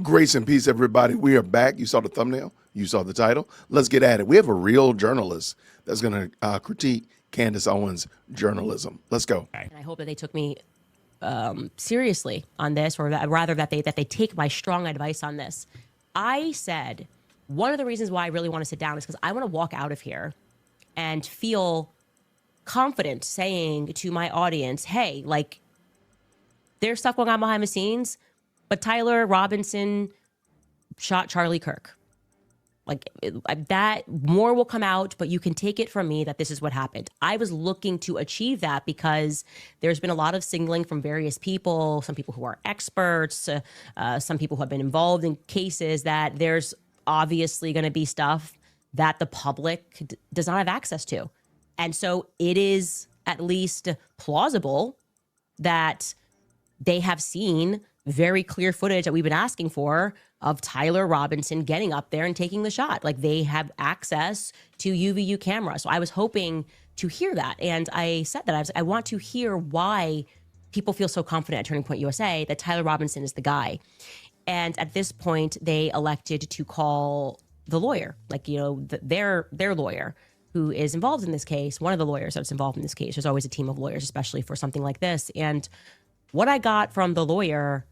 Grace and peace, everybody. We are back. You saw the thumbnail. You saw the title. Let's get at it. We have a real journalist that's going to critique Candace Owens' journalism. Let's go. And I hope that they took me seriously on this, or rather that they take my strong advice on this. I said one of the reasons why I really want to sit down is because I want to walk out of here and feel confident saying to my audience, hey, like, there's stuff going on behind the scenes, but Tyler Robinson shot Charlie Kirk. Like, that more will come out, but you can take it from me that this is what happened. I was looking to achieve that because there's been a lot of signaling from various people, some people who are experts, some people who have been involved in cases, that there's obviously going to be stuff that the public does not have access to. And so it is at least plausible that they have seen very clear footage that we've been asking for of Tyler Robinson getting up there and taking the shot. Like, they have access to UVU camera. So I was hoping to hear that. And I said that I want to hear why people feel so confident at Turning Point USA that Tyler Robinson is the guy. And at this point, they elected to call the lawyer, like, you know, their lawyer who is involved in this case, one of the lawyers that's involved in this case. There's always a team of lawyers, especially for something like this. And what I got from the lawyer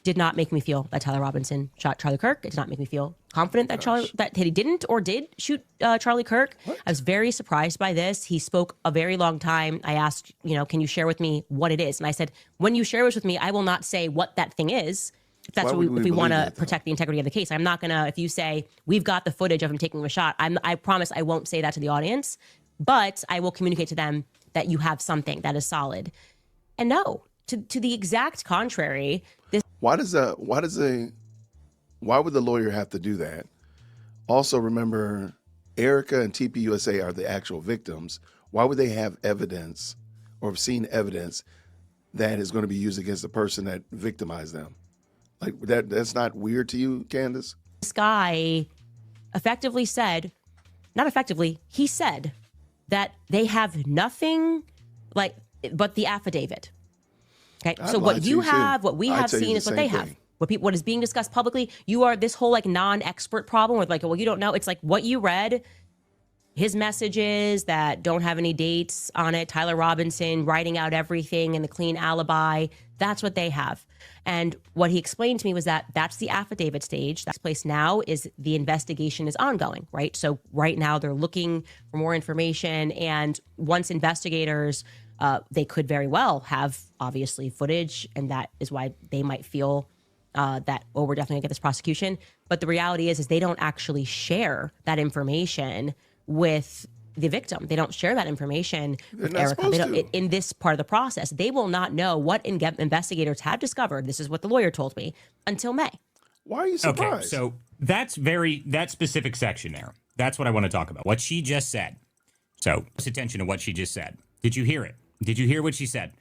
did not make me feel that Tyler Robinson shot Charlie Kirk. It did not make me feel confident that he didn't or did shoot Charlie Kirk. What? I was very surprised by this. He spoke a very long time. I asked, you know, can you share with me what it is? And I said, when you share this with me, I will not say what that thing is. If that's what if we want to protect the integrity of the case. I'm not going to, if you say, we've got the footage of him taking a shot, I promise I won't say that to the audience, but I will communicate to them that you have something that is solid. And no, to the exact contrary, why would the lawyer have to do that? Also, remember, Erica and TPUSA are the actual victims. Why would they have evidence or have seen evidence that is going to be used against the person that victimized them? Like, that's not weird to you, Candace? This guy effectively said, not effectively, he said that they have nothing but the affidavit. Okay, so what you have, what we have seen is what they have. What is being discussed publicly, you are this whole like non-expert problem with like, well, you don't know. It's like what you read, his messages that don't have any dates on it, Tyler Robinson writing out everything and the clean alibi. That's what they have. And what he explained to me was that that's the affidavit stage. That's place now is the investigation is ongoing, right? So right now they're looking for more information. And once investigators, they could very well have obviously footage. And that is why they might feel that, oh, we're definitely gonna get this prosecution. But the reality is they don't actually share that information with the victim. They don't share that information with Erica. They don't, in this part of the process, they will not know what investigators have discovered. This is what the lawyer told me until May. Why are you surprised? Okay, so that specific section there. That's what I want to talk about. What she just said. So, pay attention to what she just said. Did you hear it? Did you hear what she said?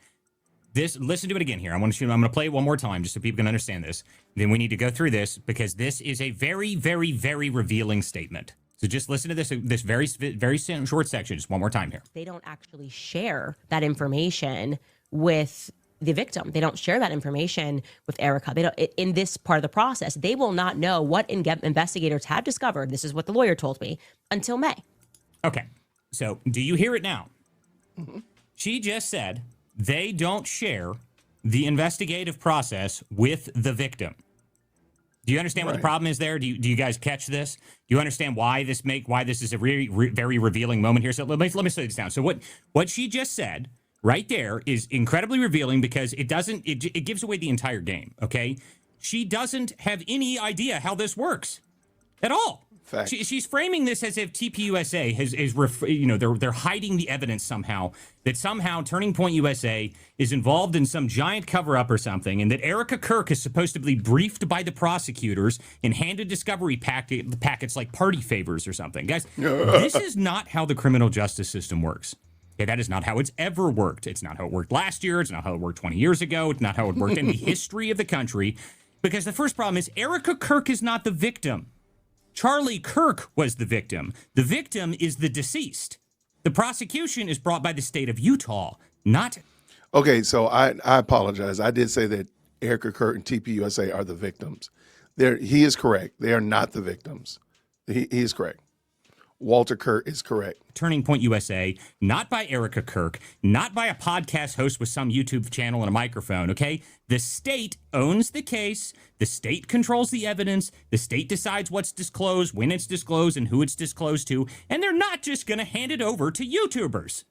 Listen to it again here. I'm going to play it one more time just so people can understand this. Then we need to go through this because this is a very, very, very revealing statement. So just listen to this very, very short section just one more time here. They don't actually share that information with the victim. They don't share that information with Erica. They don't. In this part of the process, they will not know what investigators have discovered. This is what the lawyer told me until May. Okay. So do you hear it now? Mm-hmm. She just said they don't share the investigative process with the victim. Do you understand what the problem is there? Do you guys catch this? Do you understand why this is a very revealing moment here? So let me slow this down. So what she just said right there is incredibly revealing because it gives away the entire game. Okay, she doesn't have any idea how this works at all. She's framing this as if TPUSA they're hiding the evidence somehow, that somehow Turning Point USA is involved in some giant cover-up or something, and that Erica Kirk is supposed to be briefed by the prosecutors and handed discovery packets like party favors or something. Guys, this is not how the criminal justice system works. Okay, that is not how it's ever worked. It's not how it worked last year. It's not how it worked 20 years ago. It's not how it worked in the history of the country. Because the first problem is Erica Kirk is not the victim. Charlie Kirk was the victim. The victim is the deceased. The prosecution is brought by the state of Utah, not... Okay, so I apologize. I did say that Erica Kurt and TPUSA are the victims. He is correct. They are not the victims. He is correct. Walter Kurt is correct. Turning Point USA, not by Erica Kirk, not by a podcast host with some YouTube channel and a microphone, okay? The state owns the case. The state controls the evidence. The state decides what's disclosed, when it's disclosed, and who it's disclosed to. And they're not just going to hand it over to YouTubers.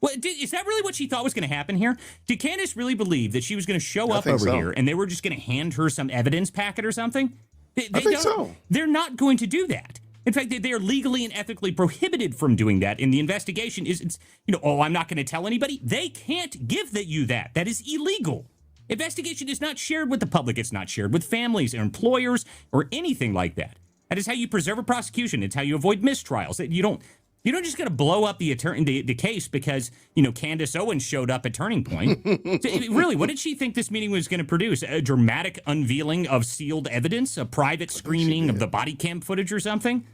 Is that really what she thought was going to happen here? Did Candace really believe that she was going to show up over here and they were just going to hand her some evidence packet or something? I think so. They're not going to do that. In fact, they are legally and ethically prohibited from doing that. And the investigation is, I'm not going to tell anybody. They can't give you that. That is illegal. Investigation is not shared with the public. It's not shared with families or employers or anything like that. That is how you preserve a prosecution. It's how you avoid mistrials. You don't just going to blow up the case because, Candace Owens showed up at Turning Point. Really, what did she think this meeting was going to produce? A dramatic unveiling of sealed evidence? A private screening of the body cam footage or something?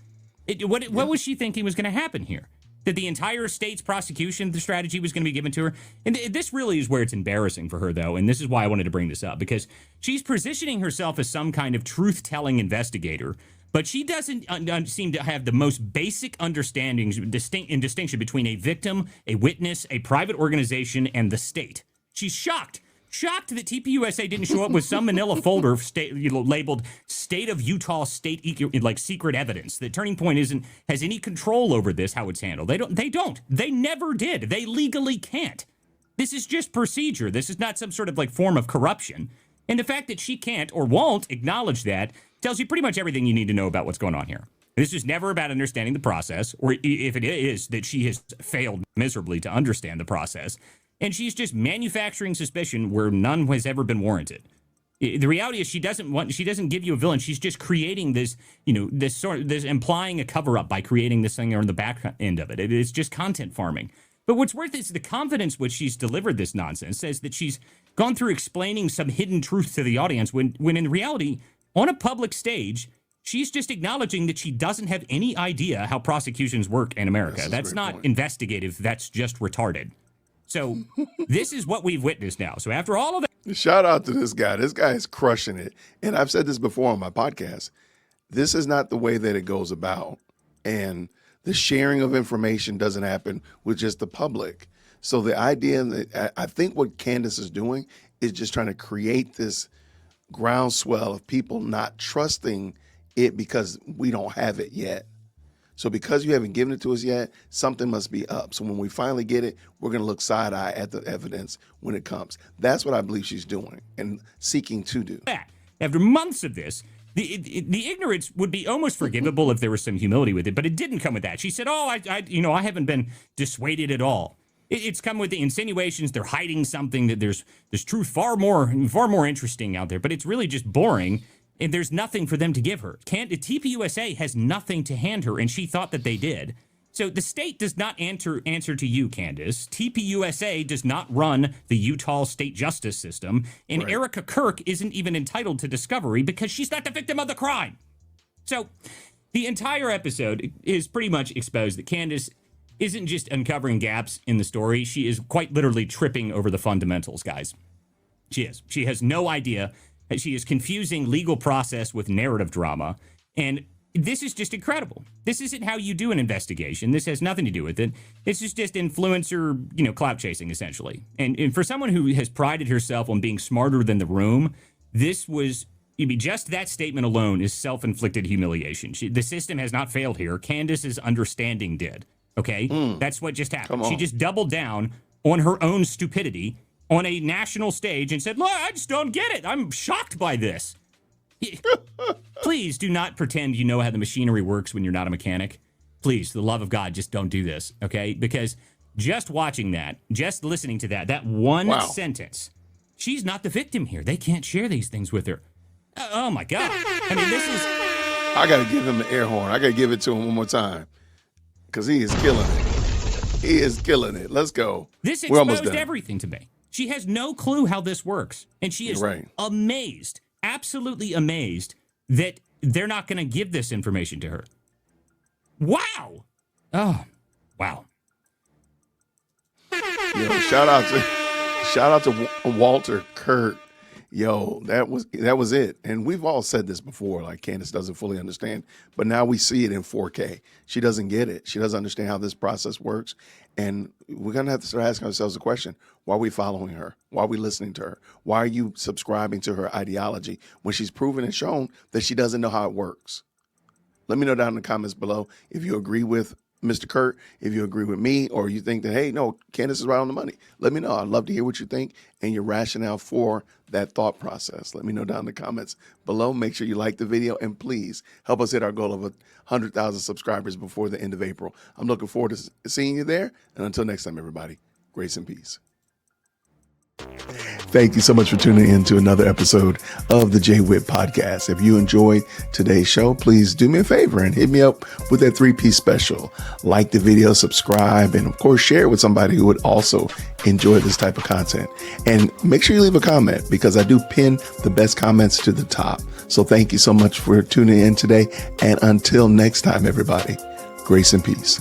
What was she thinking was going to happen here? That the entire state's prosecution strategy was going to be given to her? And this really is where it's embarrassing for her, though, and this is why I wanted to bring this up, because she's positioning herself as some kind of truth-telling investigator, but she doesn't seem to have the most basic understandings and distinction between a victim, a witness, a private organization, and the state. She's shocked that TPUSA didn't show up with some manila folder labeled "State of Utah State secret evidence." That Turning Point has any control over this, how it's handled. They don't. They never did. They legally can't. This is just procedure. This is not some sort of form of corruption. And the fact that she can't or won't acknowledge that tells you pretty much everything you need to know about what's going on here. This is never about understanding the process, or if it is, that she has failed miserably to understand the process. And she's just manufacturing suspicion where none has ever been warranted. The reality is she doesn't give you a villain. She's just creating this, this implying a cover up by creating this thing on the back end of it. It's just content farming. But what's worth is the confidence which she's delivered this nonsense says that she's gone through explaining some hidden truth to the audience when in reality, on a public stage, she's just acknowledging that she doesn't have any idea how prosecutions work in America. That's not investigative. That's just retarded. So this is what we've witnessed now. So after all of that. Shout out to this guy. This guy is crushing it. And I've said this before on my podcast. This is not the way that it goes about. And the sharing of information doesn't happen with just the public. So the idea that I think what Candace is doing is just trying to create this groundswell of people not trusting it because we don't have it yet. So because you haven't given it to us yet, something must be up. So when we finally get it, we're going to look side-eye at the evidence when it comes. That's what I believe she's doing and seeking to do. After months of this, the ignorance would be almost forgivable if there was some humility with it, but it didn't come with that. She said, I haven't been dissuaded at all. It's come with the insinuations they're hiding something, that there's truth far more interesting out there, but it's really just boring. And there's nothing for them to give her. TPUSA has nothing to hand her, and she thought that they did. So the state does not answer to you, Candace. TPUSA does not run the Utah state justice system, and right. Erica Kirk isn't even entitled to discovery because she's not the victim of the crime. So the entire episode is pretty much exposed that Candace isn't just uncovering gaps in the story. She is quite literally tripping over the fundamentals, guys. She is. She has no idea. She is confusing legal process with narrative drama. And this is just incredible. This isn't how you do an investigation. This has nothing to do with it. This is just influencer, clout chasing, essentially. And for someone who has prided herself on being smarter than the room, this was, just that statement alone is self-inflicted humiliation. The system has not failed here. Candace's understanding did. Okay? That's what just happened. She just doubled down on her own stupidity on a national stage and said, look, I just don't get it. I'm shocked by this. Please do not pretend you know how the machinery works when you're not a mechanic. Please, for the love of God, just don't do this, okay? Because just watching that, just listening to that one sentence, she's not the victim here. They can't share these things with her. Oh, my God. I mean, this is... I got to give him the air horn. I got to give it to him one more time because he is killing it. He is killing it. Let's go. This exposed everything to me. She has no clue how this works. And she is amazed, absolutely amazed, that they're not going to give this information to her. Wow. Oh, wow. Shout out to Walter Kurt. Yo, that was it. And we've all said this before, like Candace doesn't fully understand, but now we see it in 4K. She doesn't get it. She doesn't understand how this process works. And we're going to have to start asking ourselves the question, why are we following her? Why are we listening to her? Why are you subscribing to her ideology when she's proven and shown that she doesn't know how it works? Let me know down in the comments below if you agree with Mr. Kurt, if you agree with me, or you think that, hey, no, Candace is right on the money. Let me know. I'd love to hear what you think and your rationale for that thought process. Let me know down in the comments below. Make sure you like the video, and please help us hit our goal of 100,000 subscribers before the end of April. I'm looking forward to seeing you there. And until next time, everybody, grace and peace. Thank you so much for tuning in to another episode of the JWhit Podcast. If you enjoyed today's show, please do me a favor and hit me up with that 3-piece special. Like the video, subscribe, and of course, share it with somebody who would also enjoy this type of content. And make sure you leave a comment, because I do pin the best comments to the top. So thank you so much for tuning in today. And until next time, everybody, grace and peace.